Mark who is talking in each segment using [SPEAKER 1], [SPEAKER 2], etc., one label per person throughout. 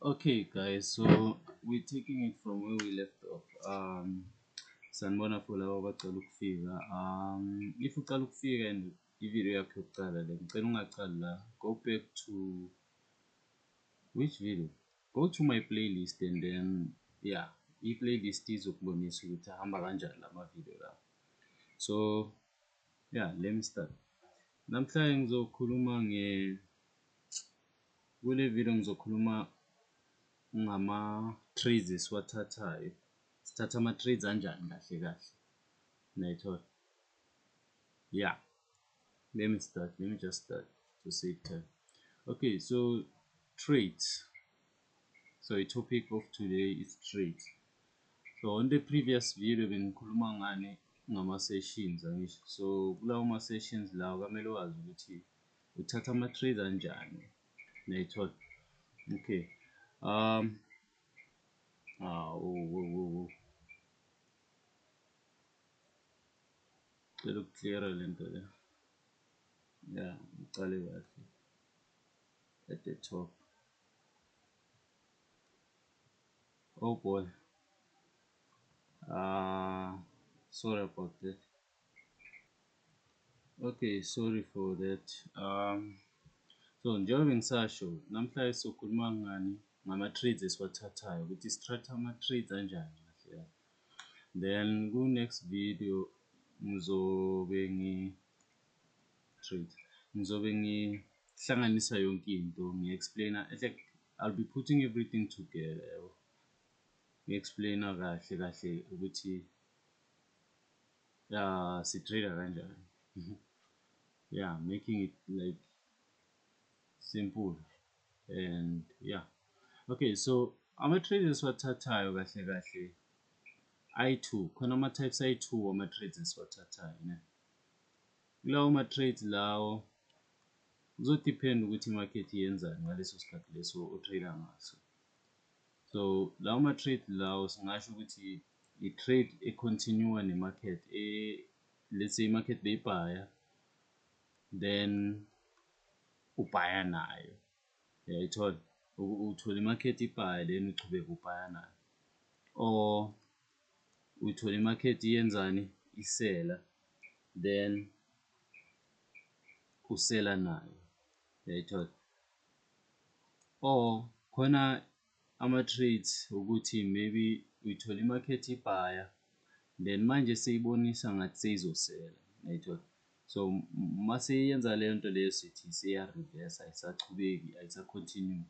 [SPEAKER 1] Okay, guys, so we're taking it from where we left off. Sanibona for labo abacala ukufika. If ucala ukufika and i-video yakho yokuqala le, ngicela ungaqali la. Go back to which video? Go to my playlist and then yeah, i-playlist izokubonisa ukuthi ahamba kanjani lama-video lawo. So yeah, let me start. Namhlanje ngizokhuluma kule video ngizokhuluma ngama-trades esiwathathayo. Sithatha ama-trades anjani kahle kahle. Nayithola. Yeah, let me just start to save time. Okay, so trades. So the topic of today is trades. So on the previous video bengikhuluma ngama-sessions angisho. So kulawo ma-sessions lawo kwamele wazi ukuthi uthatha ama-trades anjani. Nayithola. Okay. Cela ukuclear-a le nto le. Yeah, ngicale kahle at the top. Oh boy. Sorry about that. Okay, sorry for that. So njengoba ngisasho namhlanje sokhuluma ngama-trades esiwathathayo ukuthi sithatha ama-trades anjani kahle. Then ku next video ngizobe ngihlanganisa yonke into ngi-explainer. Like I'll be putting everything together. Ngi-explainer kahle kahle ukuthi si-trade kanjani. Yeah, making it like simple and yeah. Okay, so ama-trades esiwathathayo kahle kahle ayi-two. Khona ama-types ayi-two wama-trades esiwathathayo ne. Kulawo ma-trades lawo kuzodepend ukuthi i-market yenzani ngaleso sikhathi leso o-trade ngaso. So lawo ma-trade lawo singasho ukuthi i-trade e-continue ne-market let's say i-market beyibhaya then ubhaya nayo. Uyayithola? Uthola i-market ibhaya then uchubeka ubhaya nayo. Or uthola i-market iyenzani isela then usela nayo. Uyayithola? Or khona ama-trades ukuthi maybe uyithola i-market ibhaya then manje seyibonisa ngathi seyizosela. Uyayithola? So mase yenza leyo nto leyo sithi seya-reverse, ayisachubeki, ayisa-continue,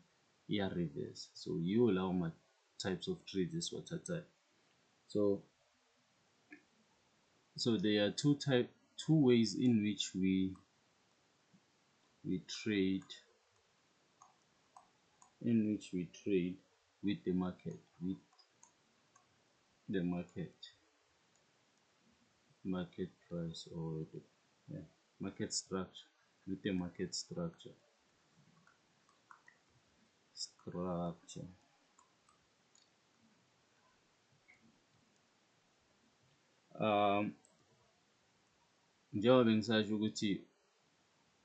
[SPEAKER 1] iya-reverse. So yiwo lawo ma-types of trades esiwathathayo. So there are two ways in which we trade with the market, market price or the market structure, with the market structure. Njengoba bengisasho ukuthi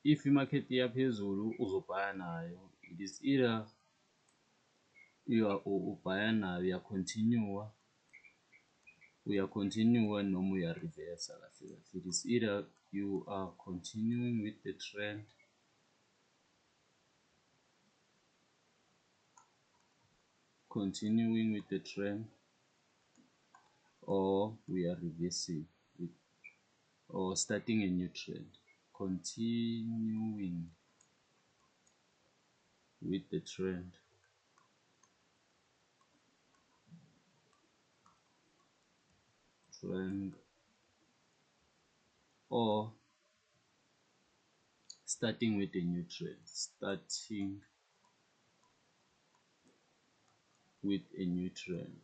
[SPEAKER 1] if i-market iyaphezulu uzobhaya nayo, it is either ubhaya nayo uya-continue noma uya-reverse kahle kahle. It is either you are continuing with the trend or we are reversing or starting a new trend. Continuing with the trend or starting with a new trend.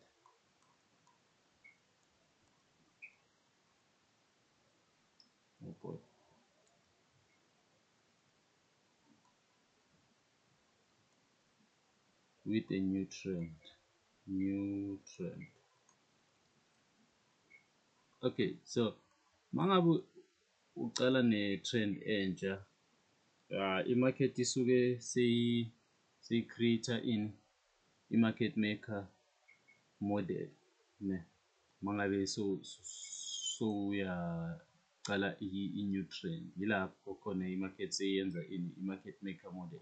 [SPEAKER 1] Oh boy. With a new trend. Okay, so mangabe ucala ne-trend entsha, i-market isuke seyi-create i-market maker model ne mangabe so uyaqala i-new trend, yilapho khona i-market seyenza i-market maker model.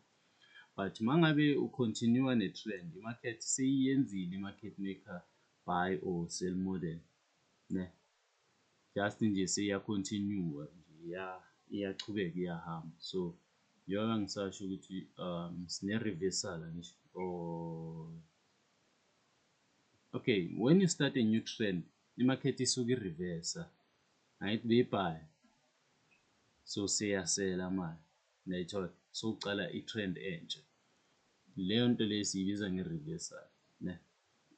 [SPEAKER 1] But mangabe ucontinue ne-trend, i-market seyiyenzile i-market maker buy or sell model ne, just nje seya-continue nje iyachubeka iyahamba. So njengoba ngisasho ukuthi sine-reversal ngisho or okay, when you start a new trend, i-market isuke i-reverse, angithi beyibhaya, so seyasela manje, nayithola sokucala i-trend entsha. Leyo nto leyo siyibiza nge-reversal ne.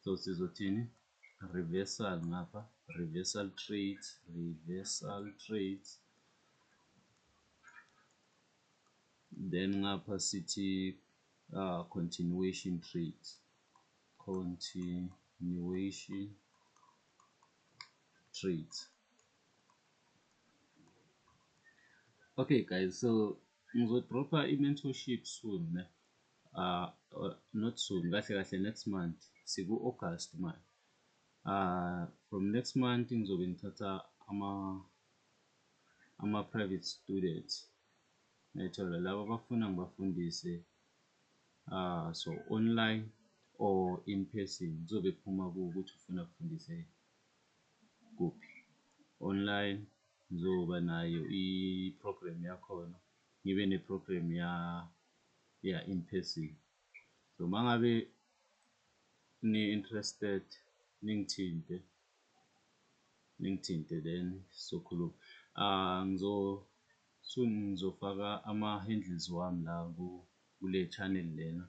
[SPEAKER 1] So sizothini, reversal ngapha, reversal trades, then ngapha sithi continuation trades, Okay guys, so ngizodropha i-mentorship soon ne, not soon, kahle kahle next month, siku-August manje. From next month ngizobe ngithatha ama-private students, ngiyathola laba abafuna ngibafundise so online or in person, kuzobe kuphuma kuwe ukuthi ufuna kufundise kuphi. Online ngizoba nayo i-program yakhona, ngibe ne-program ya in person. So mangabe ni-interested ningithinte then sokhuluma. Soon ngizofaka ama-handles wami la kule channel lena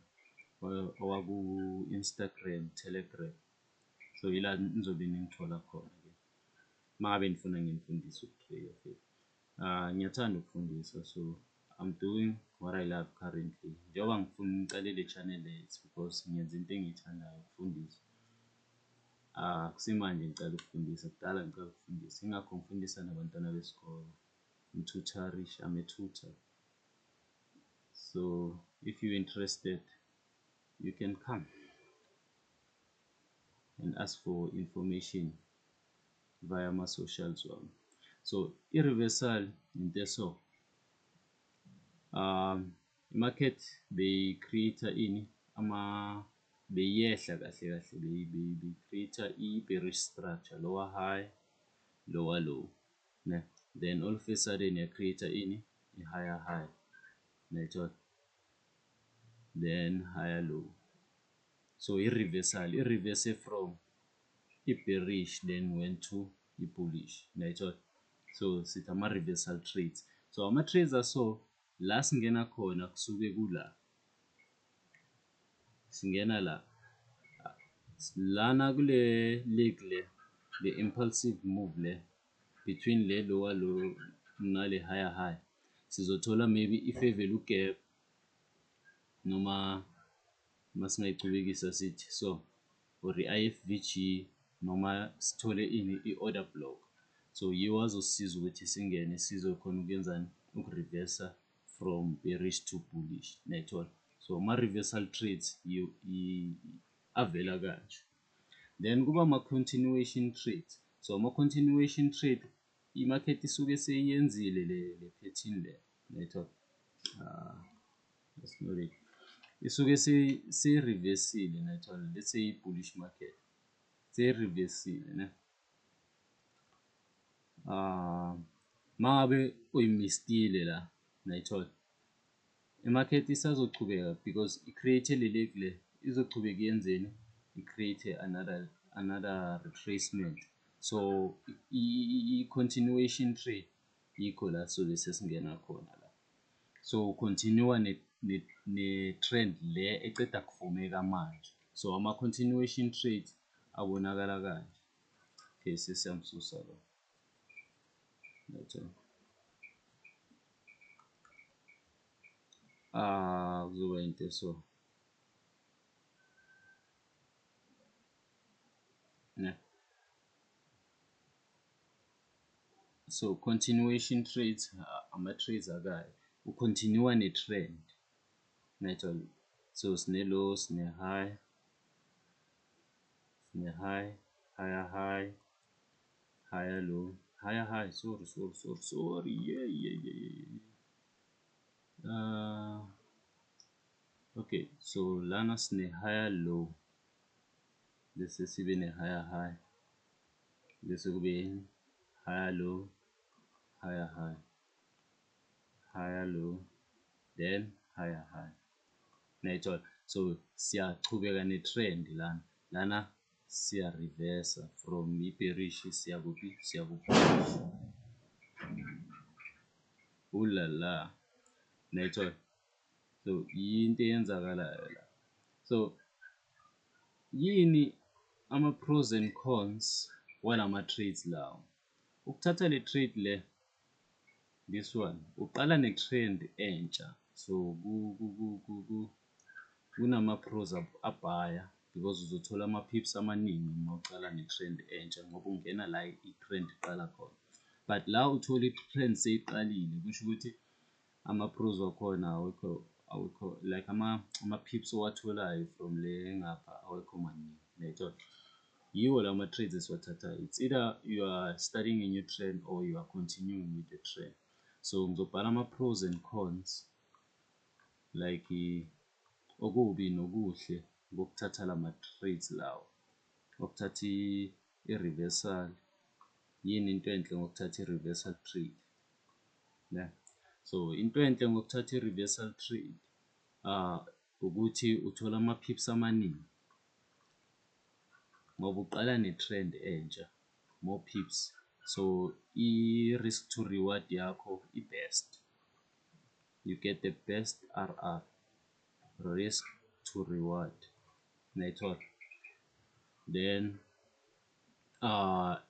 [SPEAKER 1] owaku-Instagram, Telegram, so yila nizobe ningithola khona ke mangabe nifuna nginifundise ukutrade. Okay, ngiyathanda ukufundisa, so I'm doing what I love currently. Njengoba ngifuna ngicale le channel it's because ngiyenza into engiyithandayo, ukufundisa. Kusimanje ngicala ukufundisa, kudala ngicala ukufundisa, ingakho ngifundisa nabantwana besikole, I'm a tutor. So if you're interested, you can come and ask for information via my socials wami. So i-reversal into so i-market bey-create ini beyehla kahle bey-create i-bearish structure, lower high, lower low ne, then all of a sudden ya-create ini i-higher high, nayithola, then higher low. So i-reversal, i-reverse from i-bearish then went to i-bullish, nayithola. So sithi ama-reversal trades. So ama-trades so la singena khona kusuke kula, singena lana kule leg le impulsive move le between le lower low nale higher high, sizothola maybe i-favor gap noma masingayicubekisa sithi so, or i-IFVG, noma sithole ini i-order block. So yiwo azosisiza ukuthi singene sizokhona ukuyenzani, ukureversa from bearish to bullish, nayithola. So ama-reversal trades avela kanje. Then kuba ama-continuation trades. So ama-continuation trade, i-market isuke seyiyenzile le pattern le, nayithola, that's not it, isuke seyireversile, nayithola, let's say bullish market seyireversile ne. Mangabe uyimistile la, nayithola, i-market isazochubeka because i-create le leg le, izochubeka iyenzeni, i-create another retracement. So i-continuation trade yikho la sobe sesingena khona la. So continue ne-trend le eceda kufomeka manje. So ama-continuation trades abonakala kanje. Okay, sesiyamsusa lo, nayithola. Kuzoba into so ne. So continuation trades, ama-trades akayo, ucontinue ne-trend, nayithola. So sine-low, sine-high, ne-high, higher high, higher low, higher high, sorry, okay, so lana sine-higher low bese sibe ne-higher high bese kube higher low, higher high, higher low, then higher high. Nayithola. So siyachubeka ne-trend lana siya-reverse from i-bearish siya kuphi, siya ku-bullish. Ulala, nayithola. So yinto eyenzakalayo la. So yini ama-pros and cons walama-trades lawo? Ukuthatha le trade le, this one, uqala ne-trend entsha. So kunama-pros abhaya because uzothola ama-pips amaningi uma ucala ne-trend entsha ngoba ungena la i-trend iqala khona. But la uthola i-trend seyiqalile, kusho ukuthi ama-pros wakhona awekho like ama-pips owatholayo from le ngapha awekho maningi, uyayithola? Yiwo lama trades esiwathathayo. It's either you are studying a new trend or you are continuing with the trend. So ngizobhala ama-pros and cons like okubi nokuhle bokuthatha lama trades lawo. Ukuthatha i-reversal, yini into enhle ngokuthatha i-reversal trade? Yeah. So into enhle ngokuthatha i-reversal trade ukuthi uthola ama-pips amaningi ngoba uqala ne-trend entsha, more pips. So i-risk to reward yakho i-best, you get the best RR, risk to reward, uyayithola? Then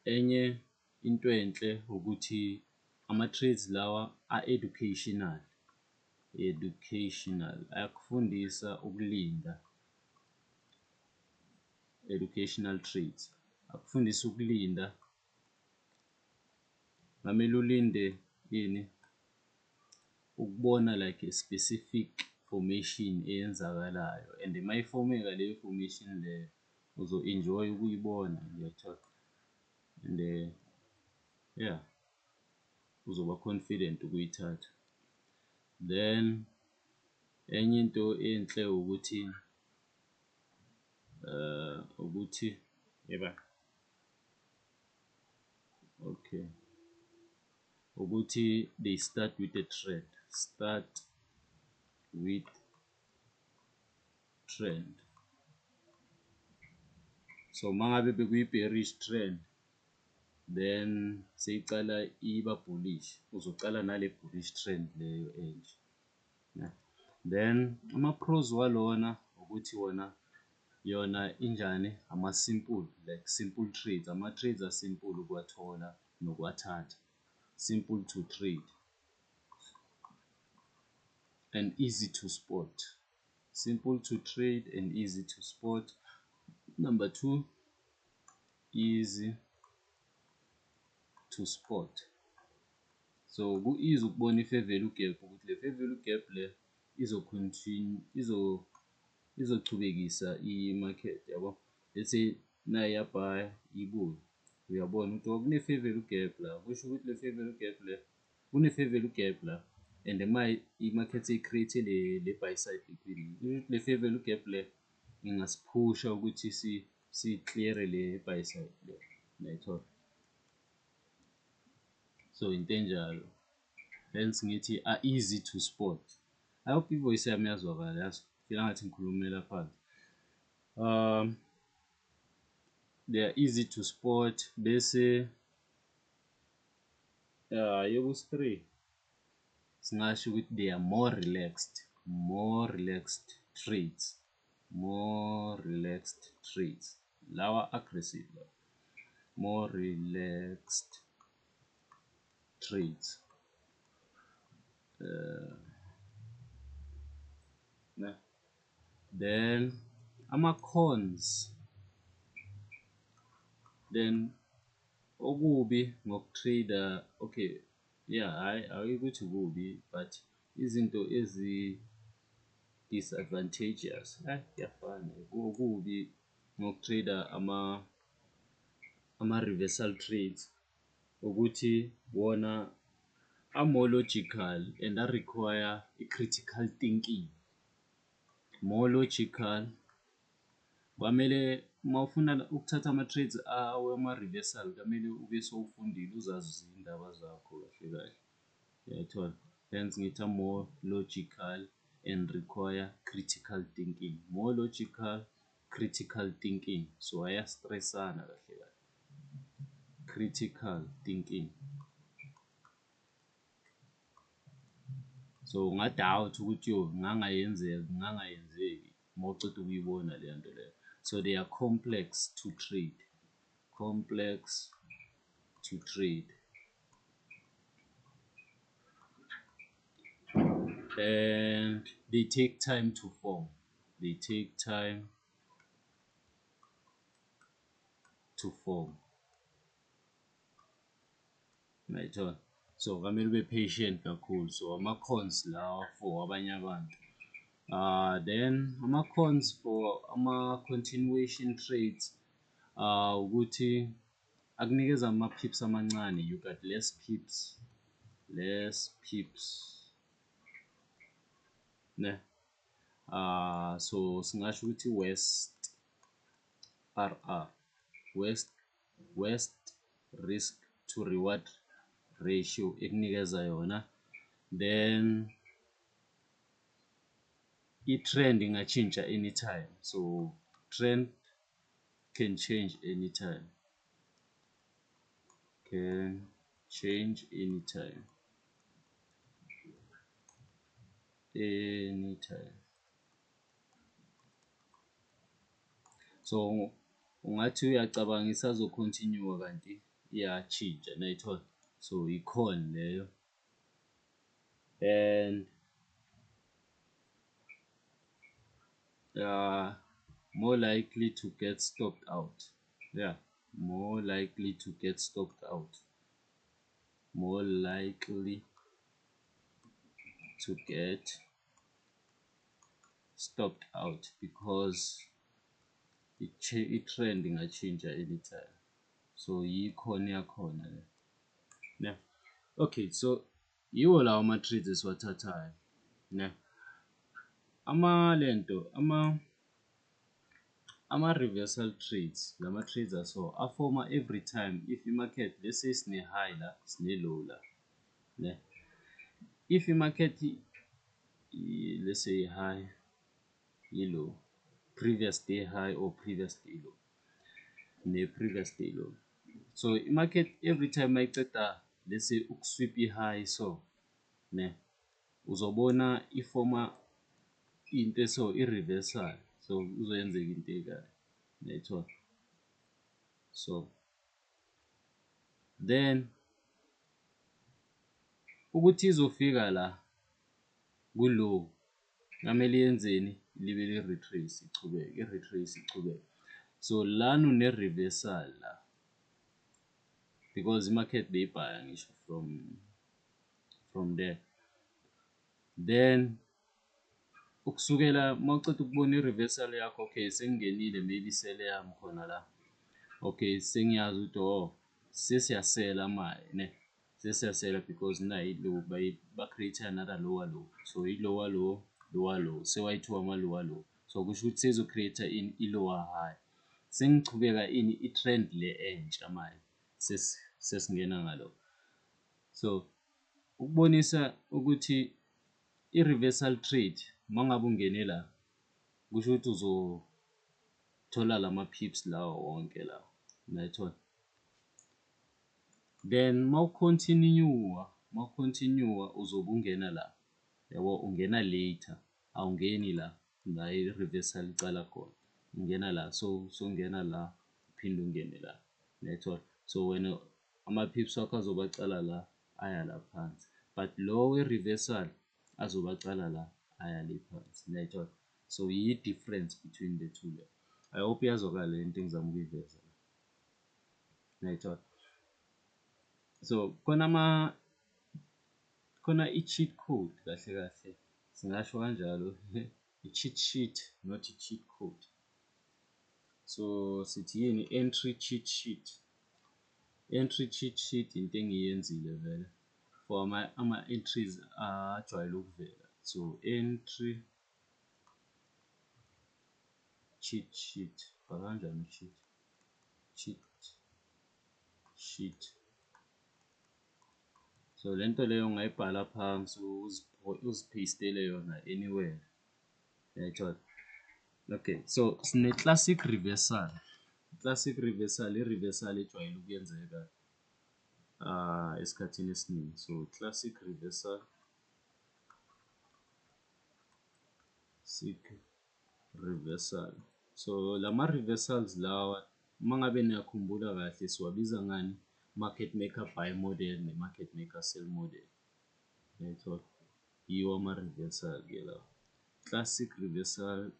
[SPEAKER 1] enye into enhle ukuthi ama-trades lawa a-educational, ayakufundisa ukulinda, educational trades, akufundisa ukulinda. Ngamele ulinde yini, ukubona like a specific formation eyenzakalayo and mayifomeka leyo formation leyo uzo-enjoy ukuyibona, uyayithola? And yeah, uzoba confident ukuyithatha. Then enye into enhle ukuthi yeba, okay, ukuthi they start with a trend, so mangabe bekuyi-bearish trend then seyicala iba bullish, uzocala nale bullish trend leyo enje. Then ama-pros walona ukuthi wona yona injani, ama-simple, like simple trades, ama-trades a-simple ukuwathola nokuwathatha, simple to trade and easy to spot, simple to trade and easy to spot. Number 2, easy to spot. So ku-easy ukubona i-fair value gap ukuthi le fair value gap le izochubekisa i-market, yabo. Let's say nayi iyabhaya ibuye, uyabona ukuthi kune-fair value gap la, kusho ukuthi le fair value gap le, kune-fair value gap la and i-market seyi-create le buy side liquidity, le fair value gap le ingasiphusha ukuthi si-clear-e le buy side le, uyayithola? So into enjalo, hence ngithi easy to spot. I hope i-voice yami iyazwakala, yazi feel ngathi ngikhulumela phansi. They are easy to spot bese yobu-3 singasho ukuthi they are more relaxed trades, lawa aggressive lawa, more relaxed trades. Then ama-cons, then okubi ngokutrader, okay, yeah, hayi ukuthi kubi but izinto ezi-disadvantageous kuyafana, okubi ngokutrader ama-reversal trades ukuthi wona more logical and require i-critical thinking. More logical, kwamele uma ufuna ukuthatha ama-trades awama-reversal kamele ube sowufundile uzazi izindaba zakho kahle kahle, uyayithola. Hence ngithi more logical and require critical thinking. More logical, critical thinking. So ayastressana kahle kahle. Critical thinking. So ungadoubt ukuthi ngangayenzeki mawuceda ukuyibona le nto leyo. So they are complex to trade. Complex to trade. And they take time to form. They take time to form. Right. So kamele ube patient kakhulu. So ama-cons lawa for abanye abantu. Then ama-cons for ama-continuation trades ukuthi akunikeza ama-pips amancane. You got less pips. Ne? So singasho ukuthi West RR, West risk to reward ratio ekunikeza yona. Then i-trend ingatshintsha anytime. So trend can change anytime. Can change anytime. Anytime. So ungathi uyacabanga isazocontinue kanti iyatshintsha nayithola. So i-con leyo. And more likely to get stopped out. Yeah, more likely to get stopped out. More likely to get stopped out because i-trend ingatshintsha anytime. So yikhona yakhona le. Ne? Okay, so yiwo lawo ama-trades esiwathathayo. Ne? Ama-reversal trades, lama-trades aso afoma every time if i-market, let's say sine-high la, sine-low la. Ne? If i-market, let's say high, i-low, previous day high or previous day low, ne-previous day low. So i-market every time mayiceda, let's say ukusweep i-high so, ne? Uzobona ifoma into so i-reversal. So uzoyenzeka into ekayo. Yayithola. So then ukuthi izofika la ku-low kamele yenzeni, libe li-retrace ichubeke, i-retrace ichubeke. So lana une-reversal la because i-market beyibhaya ngisho from there. Then ukusukela mawuceda ukubona i-reversal yakho, okay sengingenile maybe sele yami khona la. Okay, sengiyazi ukuthi sesiyasela manje ne, sesiyasela because nayi low ba-create another lower low. So i-lower low, lower low, sewayi-2 ama-lower low. So kusho ukuthi sezo-create i-lower high. Sengichubeka i-trend le entsha manje sesingena ngalo. So ukubonisa ukuthi i-reversal trade mangabe ungene la kusho ukuthi uzothola lama-pips lawo wonke lawo. Uyayithola. Then mawukhontiniyuwa uzobe ungena la. Yabo ungena later, awungeni la i-reversal icala khona. Ungena la, so ungena la uphinde ungene la. Uyayithola. So wena ama-pips wakho azobe acala la aya la phansi. But lo we-reversal azobe acala la aya le phansi. Uyayithola. So yi-difference between the two le. I hope iyazwakala le nto engizama ukuyiveza. Uyayithola. So khona i-cheat code kahle kahle. Singasho kanjalo i-cheat sheet, not i-cheat code. So sithi yini entry cheat sheet. Entry cheat sheet into engiyenzile vele for ama-entries ajwayele ukuvela. So entry cheat sheet, kanjani cheat sheet. So lento leyo ungayibhala phansi uzipastele yona anywhere. Yayithola. Okay, so sine classic reversal. Classic reversal i-reversal ejwayele ukuyenzeka esikhathini esiningi. So classic reversal, so lama reversals lawa uma ngabe niyakhumbula kahle siwabiza ngani? Market maker buy model ne-market maker sell model. Yayithola. Yiwo ama-reversal ke lawa. Classic reversal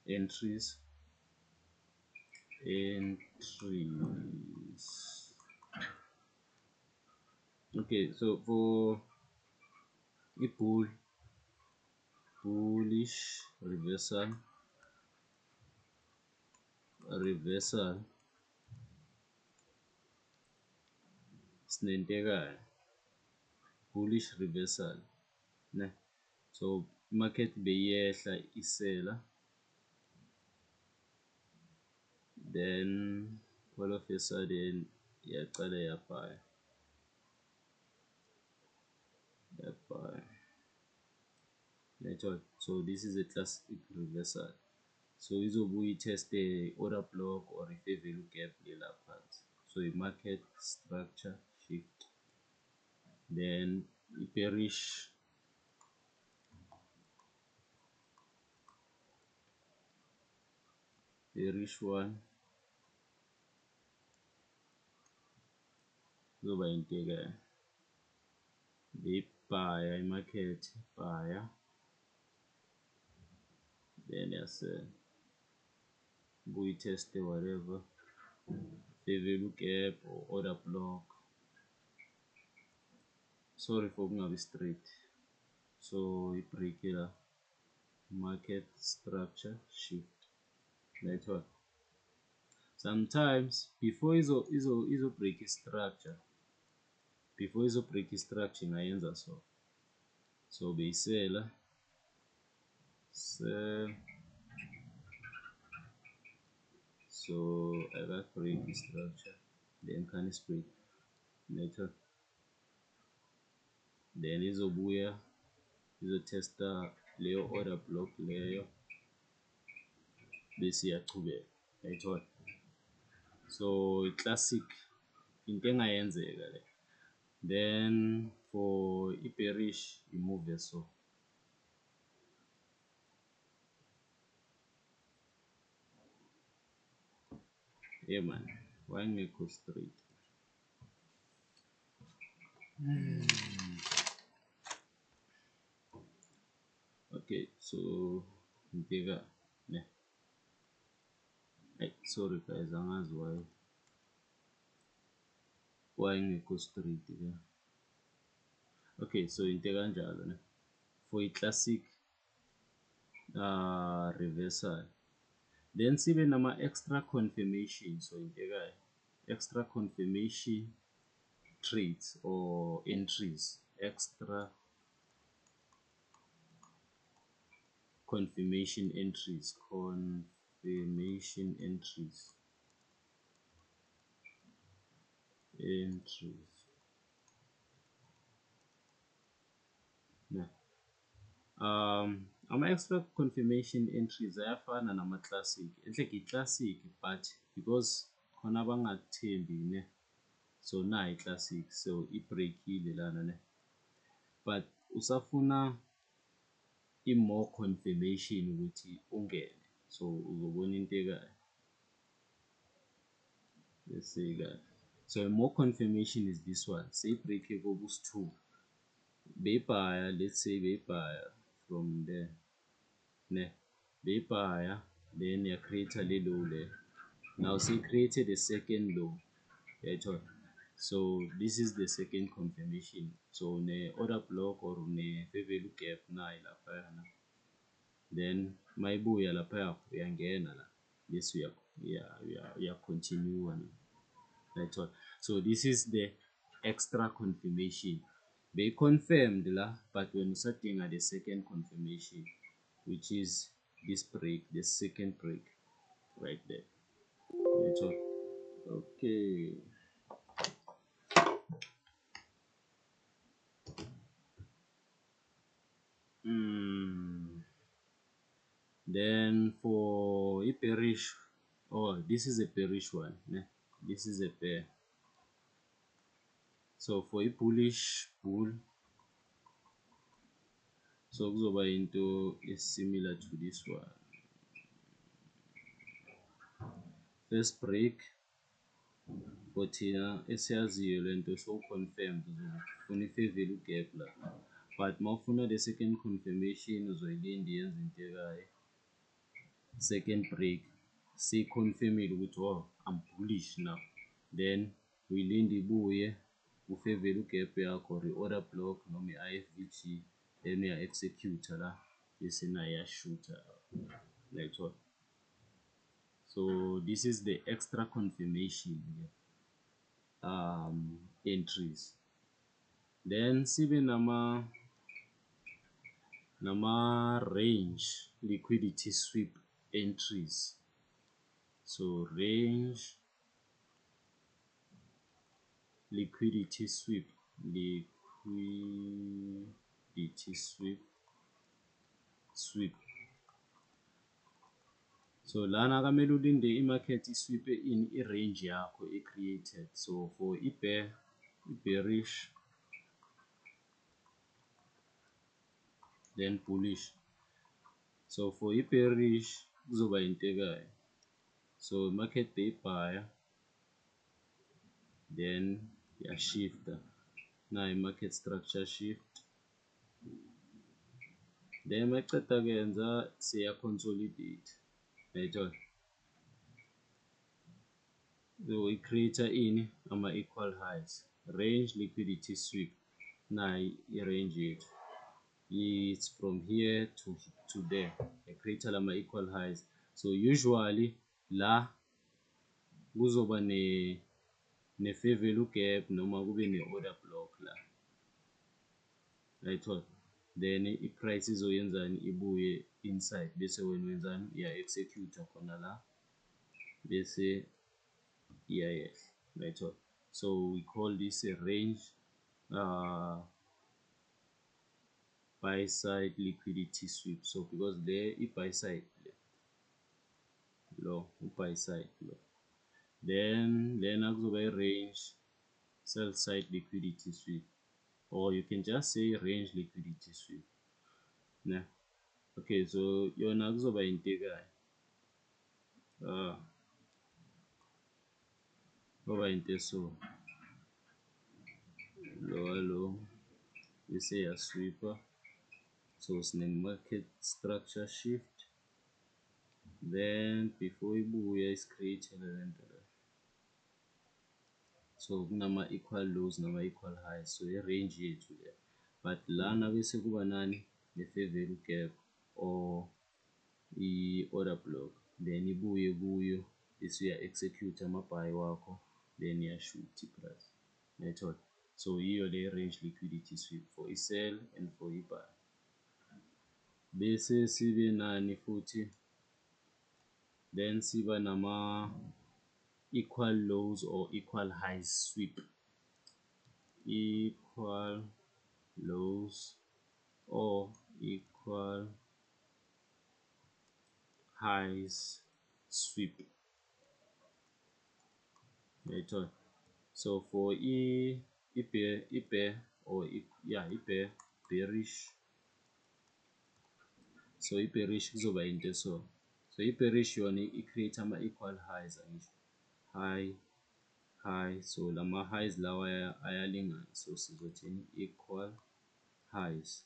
[SPEAKER 1] entries. Okay, so for bullish reversal sinentekayo. Bullish reversal ne, so market beyehla isela, then all of a sudden yaqala yabhaya. So this is a classic reversal. So izobuye iteste order block or i-fair value gap lela phansi. So i-market structure shift, then i-bearish one kuzoba intekayo. Beyibhaya i-market bhaya, then yasela, buye iteste whatever fair value gap or order block. Sorry for kungabi straight. So i-break la market structure shift. Network. Sometimes before izo break i-structure, ingayenza so. So beyisela sell, so aka break i-structure, then khani break network, then izobuya izotesta leyo order block leyo bese iyachubeka. Yayithola. So i-classic into engayenzeka le. Then for i-bearish i-move so. Yeah man, why ngekho straight? Okay, so ngibheka ne. Sorry guys, angazi why ngekho straight ke. Okay, so into kanjalo ne. For i-classic reversal, then sibe nama extra confirmation. So intekayo, extra confirmation trades or entries, extra confirmation entries, yeah. Ama-extra confirmation entries ayafana nama-classic, enhle i-classic but because khona abangathembi ne, so nayi i-classic, so i-breakile lana ne, but usafuna i-more confirmation ukuthi ungene, so uzobona intekayo. Let's say that. So more confirmation is this one. Say break kobusi 2. Beyibhaya, let's say beyibhaya from there. Ne, beyibhaya, then ya create le low there. Now say created a second low. So this is the second confirmation. So ne order block or ne fair value gap na ilapha. then mayibuya lapha uyangena la bese continue right. So this is the extra confirmation. They confirmed la, but when usadinga the second confirmation, which is this break, the second break right there. Right. Okay. Then for a bearish, oh, this is a bearish one. This is a pair. So for a bullish bull, so kuzoba into is similar to this one. First break for thina esiyaziyo lento so confirmed ufuna i-fair gap la, but mawufuna the second confirmation uzoyilinda yenze into ekayo. Second break siyiconfirmile ukuthi oh I'm bullish now, then uyilinde ibuye u-fair value gap yakho or i-order block noma i-IFVG, then uya-execute la bese nayo iyashutha like what. So this is the extra confirmation entries. Then sibe nama range liquidity sweep entries. So range liquidity sweep sweep. So lana kamele ulinde i-market isweep in i-range yakho e-created. So for bearish then bullish. So for bearish kuzoba into ekayo. So market buyer, then ya shifter. Now market structure shift. Then maqeda kuyenza siya consolidate. Right. So we create in ama equal highs. Range liquidity sweep. Now i-range yethu. It's from here to there. I create ama equal highs. So usually la kuzoba ne fair value gap noma kube ne order block la. Right. Then i-price izoyenzani ibuye inside bese wena wenzani iya execute khona la bese iyayehla. Right. So we call this a range buy side liquidity sweep. So because there buy side low, buy side low, then akuzoba range sell side liquidity sweep, or you can just say range liquidity sweep. Nah. Okay, so yona kuzoba into ekayo kuzoba into so low bese yasweepa. So sine market structure shift, then before ibuya is-create lento le. So kunama equal lows nama equal highs, so i-range yethu le, but lana bese kuba nani ne-fair value gap or i-order block, then ibuye kuyo bese uya-execute ama-buy wakho, then iyashuta i-price. Right. So yiyo le range liquidity sweep for i-sell and for i-buy. Bese sibe nani futhi, then siba nama equal lows or equal highs sweep. Equal lows or equal highs sweep. Right. So for bearish. So bearish kuzoba into so. So bearish yona i-create ama equal highs angisho. High, so lama highs lawa ayalingana, so sizothini equal highs,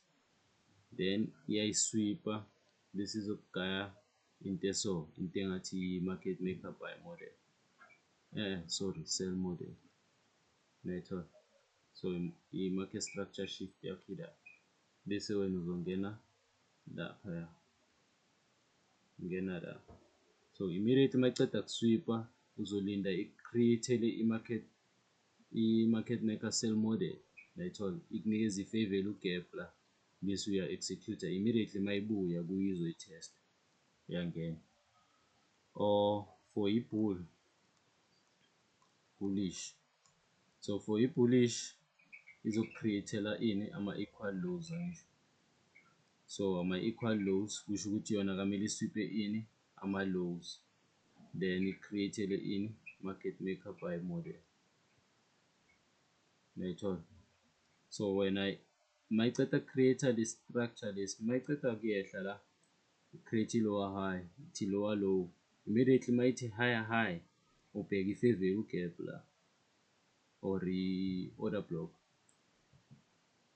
[SPEAKER 1] then iyayisweepa bese izokugaya into so, into engathi market maker buy model, sell model. Right. So i-market structure shift yakho la bese wena uzongena lapha ngena la. So immediately mayiceda kusweepa uzolinda ikucreate-ele i-market maker sell model, uyayithola, ikunikeza i-fair value gap la, bese uya-execute immediately mayibuya kuyo izoyi-testa, uyangena. Or for bullish, so for i-bullish izoku-create-ela ini ama-equal lows ngisho. So ama-equal lows kusho ukuthi yona kamele isweep-e ini ama-lows, then i-create-ele ini market maker buy model, uyayithola. So wena mayiceda create-a le structure lesi, mayiceda kuyehla la create i-lower high, ithi lower low, immediately mayithi higher high ubheka i-fair value gap la or i-order block,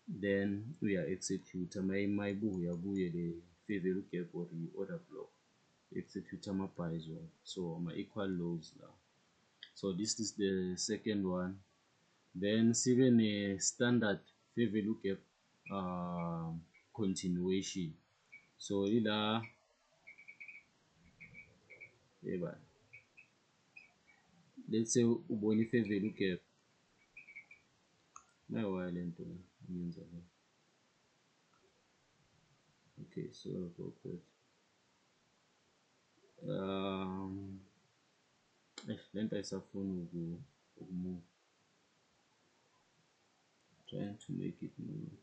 [SPEAKER 1] then uya-execute mayibuya kuye le fair value gap or i-order block, execute ama-buys wona, so ama-equal lows la. So this is the second one. Then sibe ne-standard fair value gap continuation. So ila yeba, let's say ubona i-fair value gap, nayiwaya le nto ngiyenza le. Okay, so for that le nto ayisafuni ukumove, trying to make it move.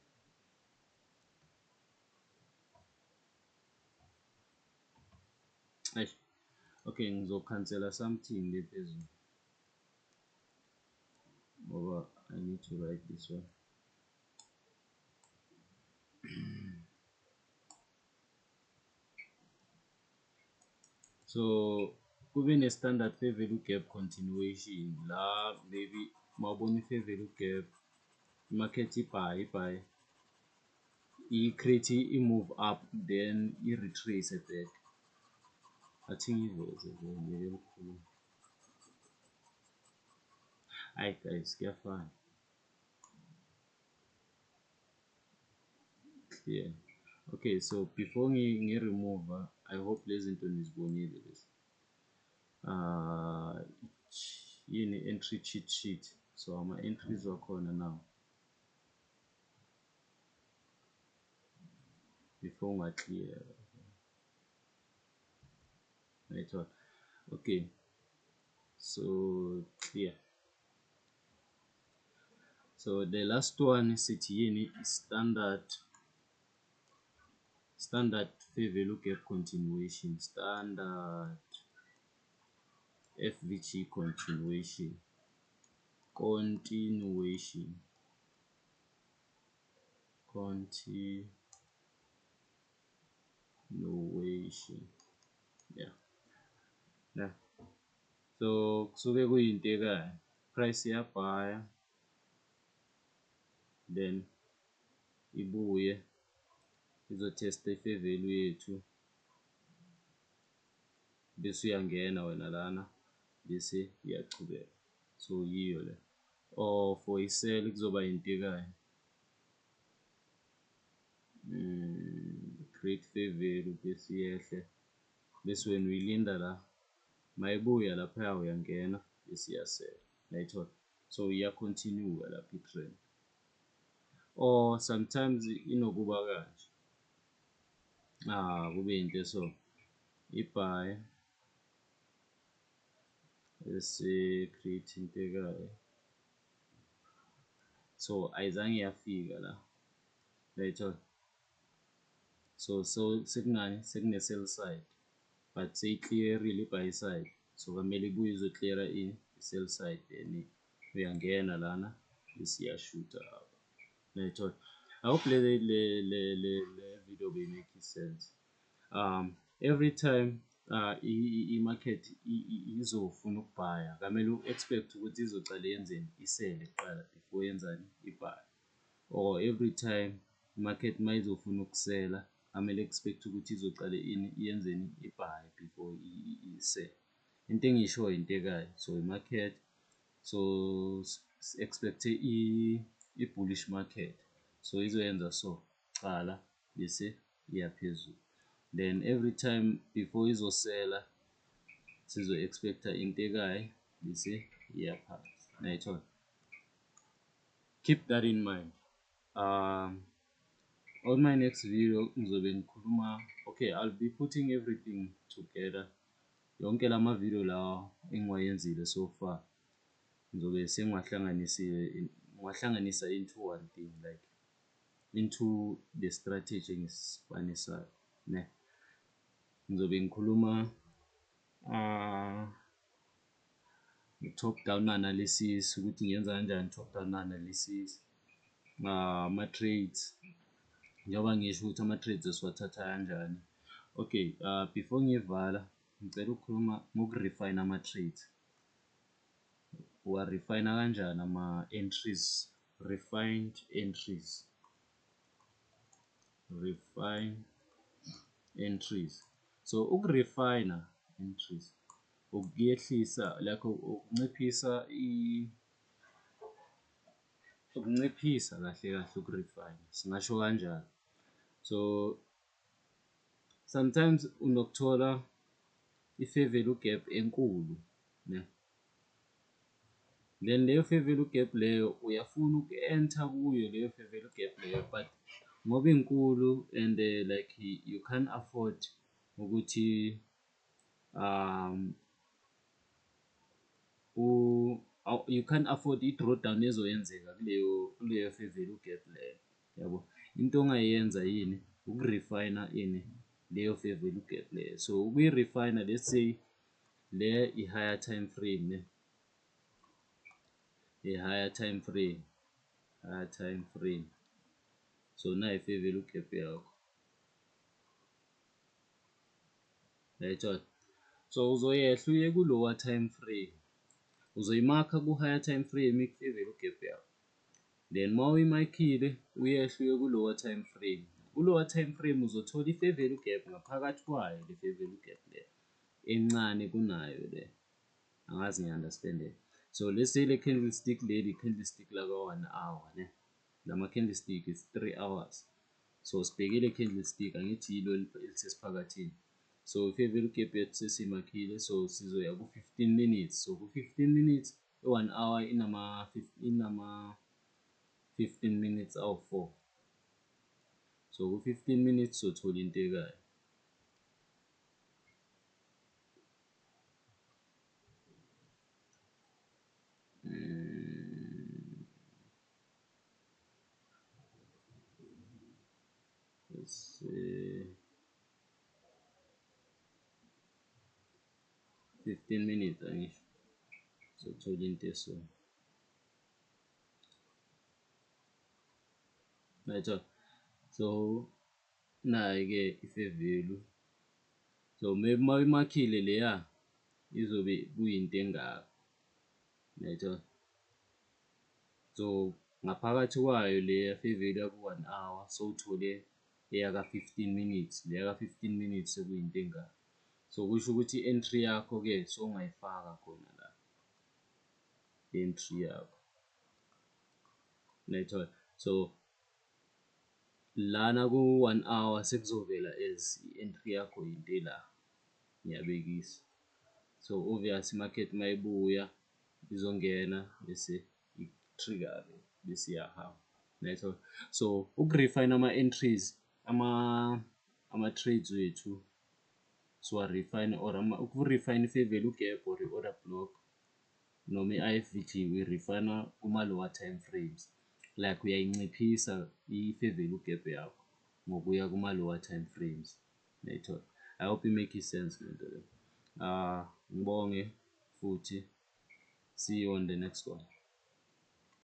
[SPEAKER 1] Okay, ngizokhansela something le phezulu ngoba I need to write this one. So kube ne-standard fair value gap continuation la, maybe mawubona i-fair value gap, i-market ibhaye i-create i-move up then i-retrace back. Athi ngiveze ngeke likhulu. Hayi guys, kuyafana. Clear. Okay, so before ngi-remove, I hope lezi zinto nizibonile lezi. Yini entry cheat sheet, so ama-entries wakhona now before unga-clear, right? Okay, so clear. So the last one sithi yini, standard fair value gap continuation, standard FVG continuation, yeah. So kusuke kuyinto ekayo, price iyabhaya then ibuye izothesta i-fair value yethu bese uyangena wena lana bese iyachubeka. So yiyo le. Or for i-sell kuzoba into ekayo, create fair value bese yehle bese wena uyilinda la, mayibuya laphaya uyangena bese iyasela, uyayithola. So iya-continue lapha i-trend. Or sometimes inokuba kanje, kube into so ibhaye bese create into ekayo, so ayizange yafika la, uyayithola. So sekunani, sekune-sell side but seyi-clear-rile i-buy side, so kwamele ibuye izo-clear-a i-sell side then uyangena lana bese iyashuta lapha, uyayithola. I hope le video be-make sense. Every time i-market izofuna ukubhaya, kamele u-expect ukuthi izocala yenzeni, isele kuqala before yenzani, ibhaye. Or every time i-market mayizofuna ukusela, amele expect ukuthi izocala iyenzeni, ibhaye before isele. Into engiyishoyo into ekayo, so i-market, so expect-e i-bullish market, so izoyenza so, cala bese iya phezulu. then every time before izosela sizo-expecta into ekayi bese iyaphansi. Nayithola. Keep that in mind. On my next video ngizobe ngikhuluma, okay, I'll be putting everything together, yonke lama video lawa engiwayenzile so far ngizobe ngiwahlanganisa into one thing, like into the strategy engisipanisayo, ne. Ngizobe ngikhuluma top down analysis, ukuthi ngiyenza kanjani top down analysis, ama-trades, njengoba ngisho ukuthi ama-trades esiwathatha kanjani. Okay, before ngivala ngicela ukukhuluma ngoku-refine ama-trades. Uwa-refine kanjani ama-entries, refined entries, refine entries. So uku-refine entries ukuyehlisa, like ukunciphisa kahle uku-refine, singasho kanjalo. So sometimes unokuthola i-fair value gap enkulu, ne, then leyo fair value gap leyo uyafuna uku-enter kuyo leyo fair value gap leyo, but ngoba inkulu and like you can't afford ukuthi you can't afford i-drawdown ezoyenzeka kuleyo fair value gap leyo, yabo. Into ongayenza yini? Uku-refine leyo fair value gap leyo. So ukuyi-refine, let's say le i-higher time frame, ne, i-higher time frame, so na i-fair value gap yakho, right? So uzoyehla uye ku-lower time frame, uzoyimakha ku-higher time frame i-fair value gap yakho, then ma uyimakhile uyehle uye ku-lower time frame. Ku-lower time frame uzothola i-fair value gap ngaphakathi kwayo, le fair value gap le encane kunayo le, angazi ngiya-understand-eka. So let's say le candlestick leli i-candlestick laka-1 hour, ne, lama-candlestick is 3 hours. So sibheke le candlestick, angithi yilo elisesiphakathini. So i-fair value gap yethu sesiyimakhile, so sizoya ku-15 minutes. So ku-15 minutes, i-1 hour inama 15 minutes awu-4. So ku-15 minutes sothola into ekayo. Let's say 15 minutes angisho sothola into eso. Right. So nayi-ke i-fair value. So maybe ma uyimakhile leya izobe kuyinto engaka, right? So ngaphakathi kwayo leya fair value yaku-1 hour sowuthole eyaka-15 minutes, leya ka-15 minutes sekuyinto engaka. So kusho ukuthi i-entry yakho-ke sowungayifaka khona la, i-entry yakho, right? So lana ku-1 hour sekuzovela as i-entry yakho yinto ela, ngiyabekisa. So obvious market mayibuya izongena bese i-trigger-ke bese iyahamba, right? So uku-refine ama-entries, ama-trades wethu siwa-refine, or uku-refine i-fair value gap or i-order block noma i-IFVT uyi-refine kuma-lower time frames, like uyayinciphisa i-fair value gap yakho ngokuya kuma-lower time frames, right? I hope it makes sense lento le. Ngibonge futhi, see you on the next one.